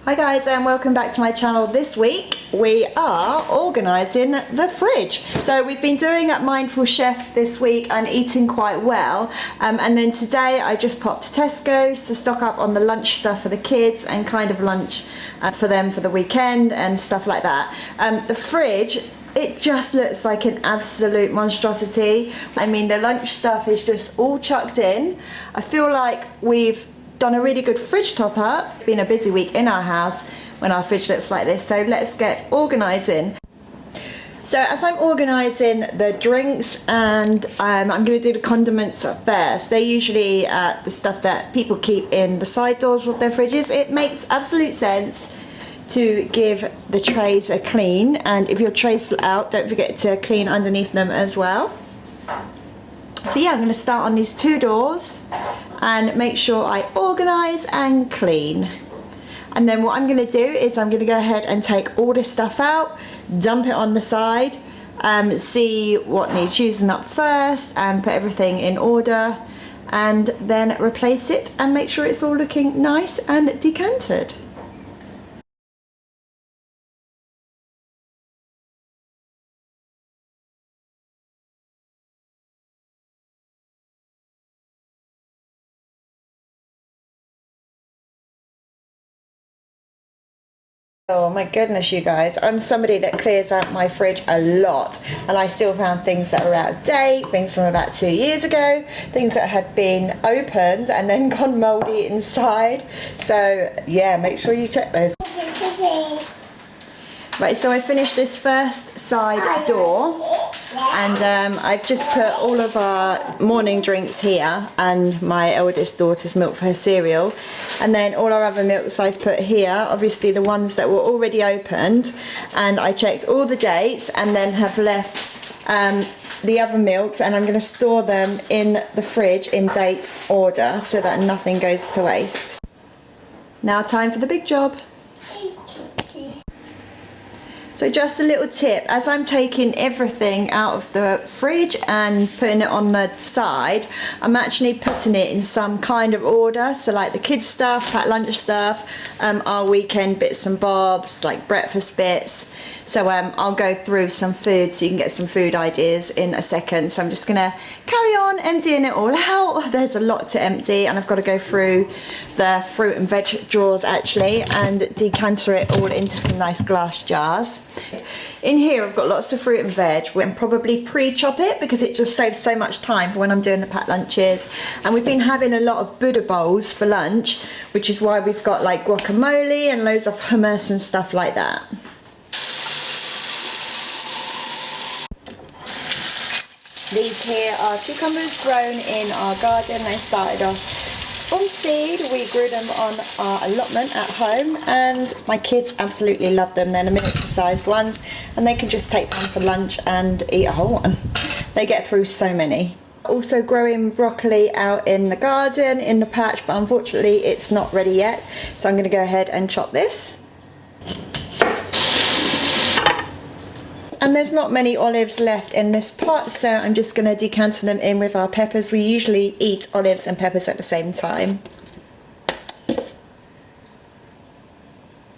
Hi guys, and welcome back to my channel. This week we are organising the fridge. So we've been doing a Mindful Chef this week and eating quite well, and then today I just popped to Tesco's to stock up on the lunch stuff for the kids and kind of lunch for them for the weekend and stuff like that. The fridge, it just looks like an absolute monstrosity. I mean, the lunch stuff is just all chucked in. I feel like we've done a really good fridge top up. It's been a busy week in our house when our fridge looks like this, so let's get organising. So as I'm organising the drinks, and I'm going to do the condiments first. They're usually the stuff that people keep in the side doors of their fridges. It makes absolute sense to give the trays a clean, and if your trays still out, don't forget to clean underneath them as well. So yeah, I'm going to start on these two doors and make sure I organise and clean. And then what I'm going to do is I'm going to go ahead and take all this stuff out, dump it on the side, see what needs using up first and put everything in order, and then replace it and make sure it's all looking nice and decanted. Oh my goodness, you guys, I'm somebody that clears out my fridge a lot, and I still found things that are out of date, things from about 2 years ago, things that had been opened and then gone mouldy inside. So yeah, make sure you check those. Right, so I finished this first side door, and I've just put all of our morning drinks here and my eldest daughter's milk for her cereal, and then all our other milks I've put here, obviously the ones that were already opened, and I checked all the dates and then have left the other milks, and I'm going to store them in the fridge in date order so that nothing goes to waste. Now time for the big job. So just a little tip, as I'm taking everything out of the fridge and putting it on the side, I'm actually putting it in some kind of order. So like the kids stuff, packed lunch stuff, our weekend bits and bobs, like breakfast bits. So I'll go through some food so you can get some food ideas in a second. So I'm just gonna carry on emptying it all out. There's a lot to empty, and I've got to go through the fruit and veg drawers actually and decanter it all into some nice glass jars. In here I've got lots of fruit and veg. We'll probably pre-chop it because it just saves so much time for when I'm doing the packed lunches. And we've been having a lot of Buddha bowls for lunch, which is why we've got like guacamole and loads of hummus and stuff like that. These here are cucumbers grown in our garden. They started off from seed. We grew them on our allotment at home, and my kids absolutely love them. They're the miniature sized ones, and they can just take one for lunch and eat a whole one. They get through so many. Also growing broccoli out in the garden, in the patch, but unfortunately it's not ready yet. So I'm going to go ahead and chop this. And there's not many olives left in this pot, so I'm just going to decanter them in with our peppers. We usually eat olives and peppers at the same time.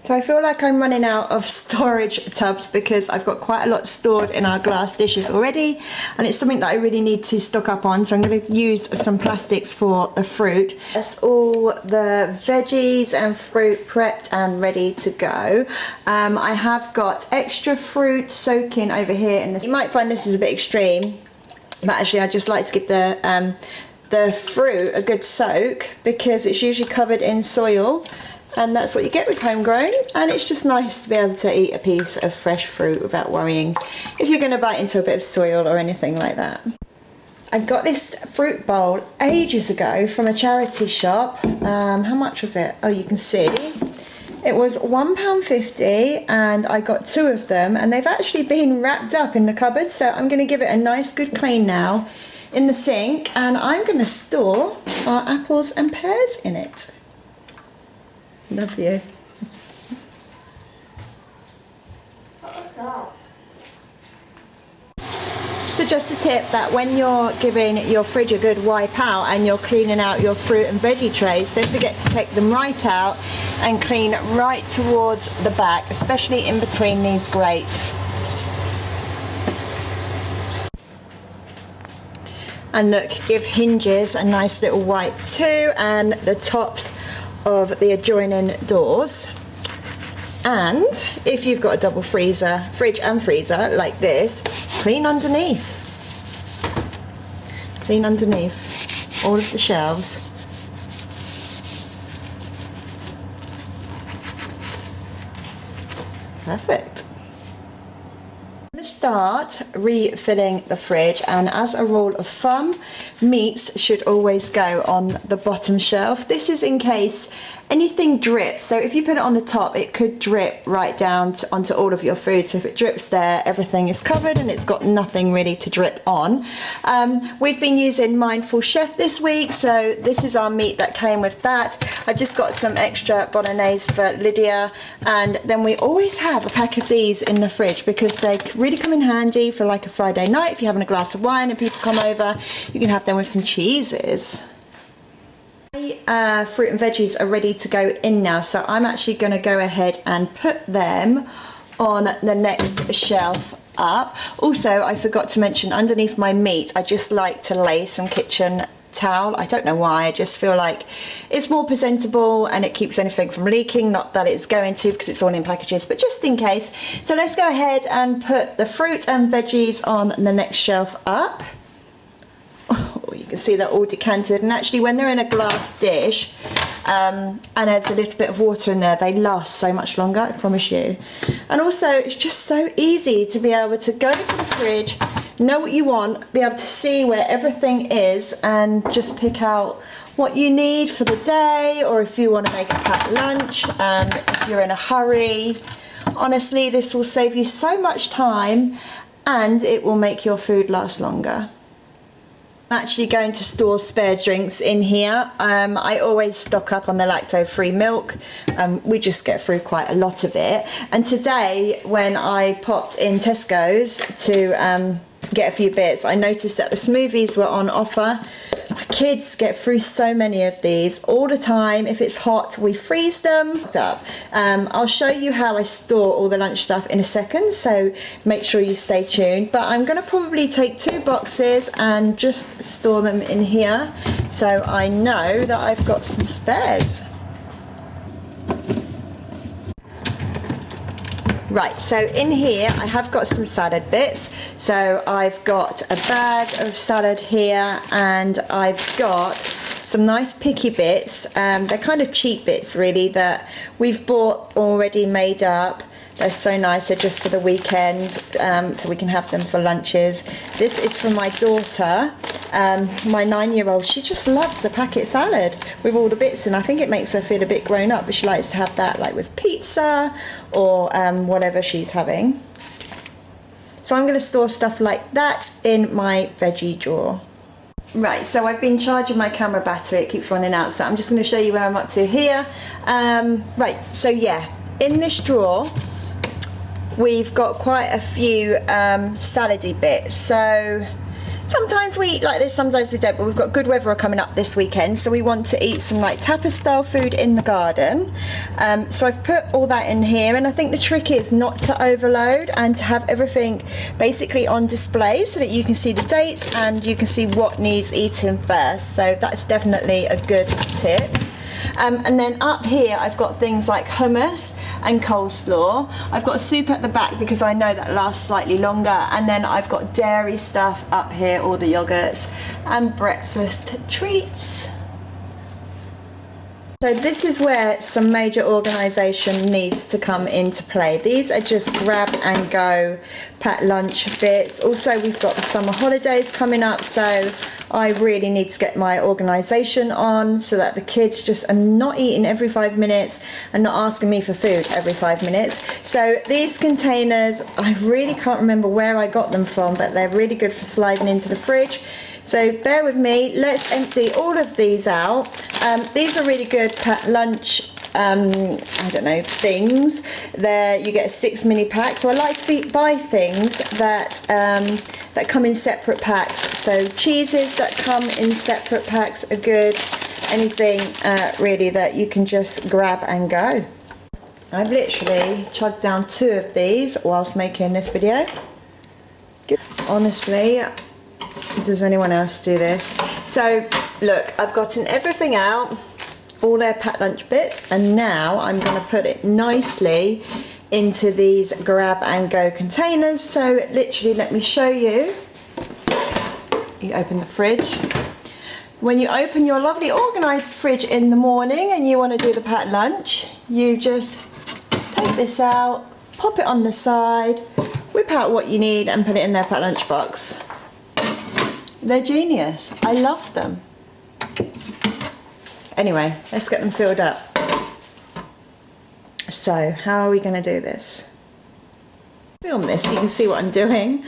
So I feel like I'm running out of storage tubs because I've got quite a lot stored in our glass dishes already, and it's something that I really need to stock up on, so I'm going to use some plastics for the fruit. That's all the veggies and fruit prepped and ready to go. I have got extra fruit soaking over here in this. You might find this is a bit extreme, but actually I just like to give the fruit a good soak because it's usually covered in soil. And that's what you get with homegrown, and it's just nice to be able to eat a piece of fresh fruit without worrying if you're going to bite into a bit of soil or anything like that. I got this fruit bowl ages ago from a charity shop. How much was it? Oh, you can see. It was £1.50, and I got 2 of them, and they've actually been wrapped up in the cupboard, so I'm going to give it a nice good clean now in the sink, and I'm going to store our apples and pears in it. Love you. So just a tip that when you're giving your fridge a good wipe out and you're cleaning out your fruit and veggie trays, don't forget to take them right out and clean right towards the back, especially in between these grates. And look, give hinges a nice little wipe too, and the tops of the adjoining doors. And if you've got a double fridge and freezer like this, clean underneath. Clean underneath all of the shelves. Perfect. I'm going to start refilling the fridge, and as a rule of thumb, meats should always go on the bottom shelf. This is in case anything drips, so if you put it on the top it could drip right down onto all of your food. So if it drips there, everything is covered and it's got nothing really to drip on. We've been using Mindful Chef this week, so this is our meat that came with that. I've just got some extra bolognese for Lydia, and then we always have a pack of these in the fridge because they really come in handy for like a Friday night. If you're having a glass of wine and people come over, you can have them with some cheeses. Fruit and veggies are ready to go in now, so I'm actually going to go ahead and put them on the next shelf up. Also, I forgot to mention, underneath my meat I just like to lay some kitchen towel. I don't know why, I just feel like it's more presentable and it keeps anything from leaking. Not that it's going to, because it's all in packages, but just in case. So let's go ahead and put the fruit and veggies on the next shelf up. You can see they're all decanted, and actually when they're in a glass dish and there's a little bit of water in there, they last so much longer, I promise you. And also it's just so easy to be able to go to the fridge, know what you want, be able to see where everything is, and just pick out what you need for the day, or if you want to make a packed lunch, if you're in a hurry. Honestly, this will save you so much time and it will make your food last longer. I'm actually going to store spare drinks in here. I always stock up on the lacto-free milk. We just get through quite a lot of it. And today, when I popped in Tesco's to get a few bits, I noticed that the smoothies were on offer. My kids get through so many of these all the time. If it's hot, we freeze them up. I'll show you how I store all the lunch stuff in a second, so make sure you stay tuned. But I'm going to probably take 2 boxes and just store them in here, so I know that I've got some spares. Right, so in here I have got some salad bits. So I've got a bag of salad here, and I've got some nice picky bits. They're kind of cheap bits really that we've bought already made up. They're so nice, they're just for the weekend, so we can have them for lunches. This is for my daughter, my 9-year-old. She just loves a packet salad with all the bits, and I think it makes her feel a bit grown up, but she likes to have that like with pizza or whatever she's having. So I'm going to store stuff like that in my veggie drawer. Right, so I've been charging my camera battery, it keeps running out, so I'm just going to show you where I'm up to here. Right, so yeah, in this drawer we've got quite a few salady bits. So sometimes we eat like this, sometimes we don't, but we've got good weather coming up this weekend, so we want to eat some like tapas style food in the garden. So I've put all that in here, and I think the trick is not to overload and to have everything basically on display so that you can see the dates and you can see what needs eating first. So that's definitely a good tip. And then up here I've got things like hummus and coleslaw. I've got soup at the back because I know that lasts slightly longer, and then I've got dairy stuff up here, all the yogurts and breakfast treats. So this is where some major organisation needs to come into play. These are just grab and go packed lunch bits. Also we've got the summer holidays coming up, so I really need to get my organisation on so that the kids just are not eating every 5 minutes and not asking me for food every 5 minutes. So these containers, I really can't remember where I got them from, but they're really good for sliding into the fridge. So bear with me, let's empty all of these out. These are really good packed lunch, I don't know, things. There you get a 6 mini pack. So I like to buy things that that come in separate packs. So cheeses that come in separate packs are good. anything really that you can just grab and go. I've literally chugged down 2 of these whilst making this video. Good. Honestly, does anyone else do this? So look, I've gotten everything out, all their packed lunch bits, and now I'm going to put it nicely into these grab and go containers. So literally, let me show you. You open the fridge. When you open your lovely organised fridge in the morning and you want to do the packed lunch, you just take this out, pop it on the side, whip out what you need and put it in their packed lunch box. They're genius. I love them. Anyway, let's get them filled up. So, how are we going to do this? Film this so you can see what I'm doing.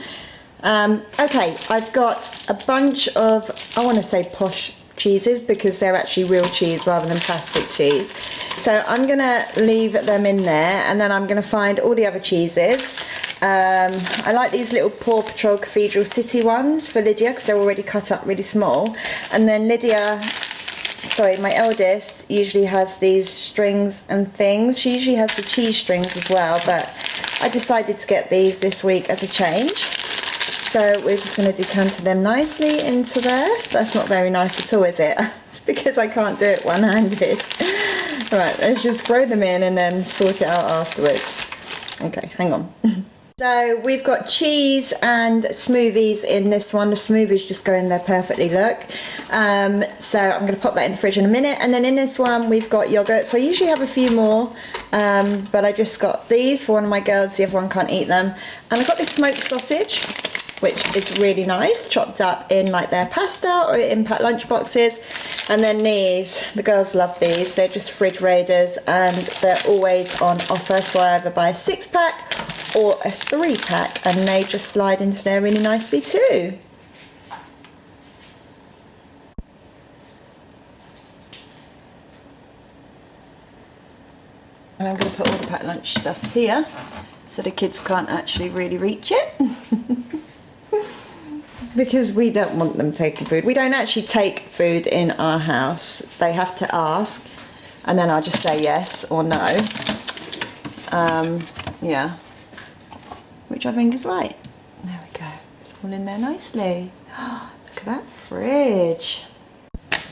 Okay, I've got a bunch of, I want to say posh cheeses because they're actually real cheese rather than plastic cheese. So I'm going to leave them in there, and then I'm going to find all the other cheeses. I like these little Paw Patrol Cathedral City ones for Lydia because they're already cut up really small. And then Lydia, sorry, my eldest usually has these strings and things. She usually has the cheese strings as well, but I decided to get these this week as a change. So we're just going to decant them nicely into there. That's not very nice at all, is it? It's because I can't do it one-handed. Right, let's just throw them in and then sort it out afterwards. Okay, hang on. So we've got cheese and smoothies in this one. The smoothies just go in there perfectly, look. So I'm going to pop that in the fridge in a minute. And then in this one we've got yogurt. So I usually have a few more, but I just got these for one of my girls. The other one can't eat them. And I've got this smoked sausage, which is really nice, chopped up in like their pasta or in packed lunch boxes. And then these, the girls love these. They're just fridge raiders and they're always on offer. So I either buy a 6-pack or a 3-pack, and they just slide into there really nicely too. And I'm going to put all the packed lunch stuff here so the kids can't actually really reach it. Because we don't want them taking food. We don't actually take food in our house. They have to ask, and then I'll just say yes or no. Yeah, which I think is right. There we go. It's all in there nicely. Look at that fridge.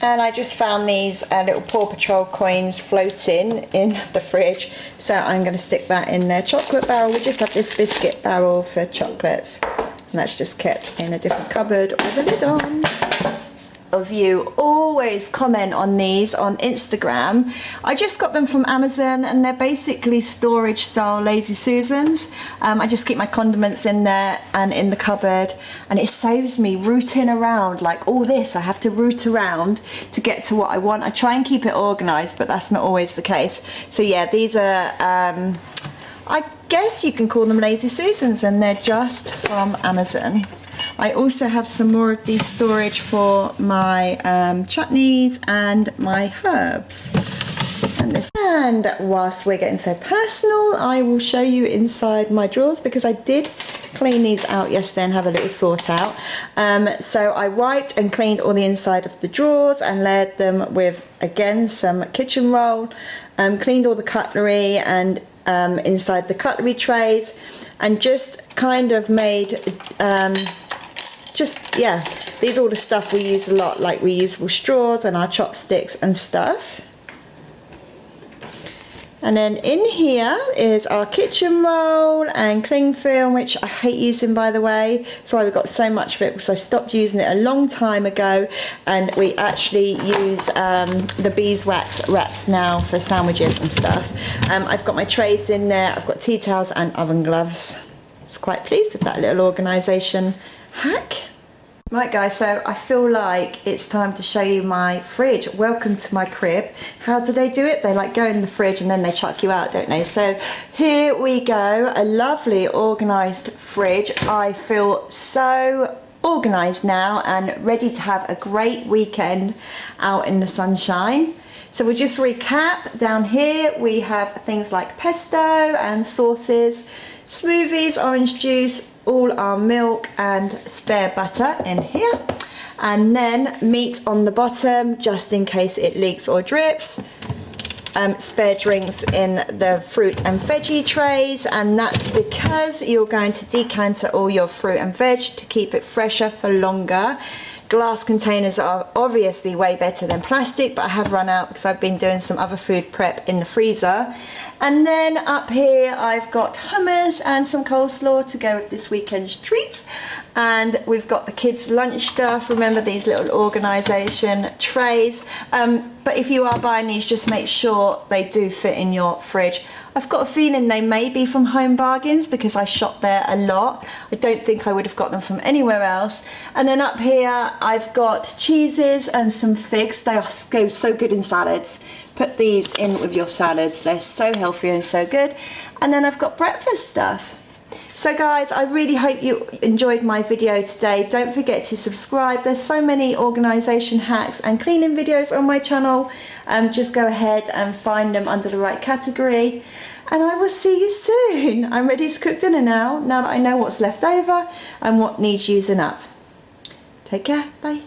And I just found these little Paw Patrol coins floating in the fridge. So I'm going to stick that in their chocolate barrel. We just have this biscuit barrel for chocolates. And that's just kept in a different cupboard with a lid on. Of you always comment on these on Instagram. I just got them from Amazon and they're basically storage style Lazy Susans. I just keep my condiments in there and in the cupboard, and it saves me rooting around like all this. I have to root around to get to what I want. I try and keep it organized, but that's not always the case. So yeah, these are I guess you can call them Lazy Susans, and they're just from Amazon. I also have some more of these storage for my chutneys and my herbs. And whilst we're getting so personal, I will show you inside my drawers because I did clean these out yesterday and have a little sort out. So I wiped and cleaned all the inside of the drawers and layered them with, again, some kitchen roll. Cleaned all the cutlery and inside the cutlery trays, and just kind of made these are all the stuff we use a lot, like reusable straws and our chopsticks and stuff. And then in here is our kitchen roll and cling film, which I hate using, by the way. So I got so much of it because I stopped using it a long time ago, and we actually use the beeswax wraps now for sandwiches and stuff. I've got my trays in there. I've got tea towels and oven gloves. I was quite pleased with that little organisation hack. Right guys, so I feel like it's time to show you my fridge. Welcome to my crib. How do they do it? They like go in the fridge and then they chuck you out, don't they? So here we go, a lovely organised fridge. I feel so organised now and ready to have a great weekend out in the sunshine. So we'll just recap. Down here we have things like pesto and sauces, smoothies, orange juice, all our milk and spare butter in here. and then meat on the bottom just in case it leaks or drips. Spare drinks in the fruit and veggie trays, and that's because you're going to decanter all your fruit and veg to keep it fresher for longer. Glass containers are obviously way better than plastic, but I have run out because I've been doing some other food prep in the freezer. And then up here I've got hummus and some coleslaw to go with this weekend's treats. And we've got the kids' lunch stuff. Remember these little organisation trays. But if you are buying these, just make sure they do fit in your fridge. I've got a feeling they may be from Home Bargains because I shop there a lot. I don't think I would have got them from anywhere else. And then up here I've got cheeses and some figs. They go so good in salads. Put these in with your salads. They're so healthy and so good. And then I've got breakfast stuff. So guys, I really hope you enjoyed my video today. Don't forget to subscribe. There's so many organisation hacks and cleaning videos on my channel. Just go ahead and find them under the right category. And I will see you soon. I'm ready to cook dinner now that I know what's left over and what needs using up. Take care. Bye.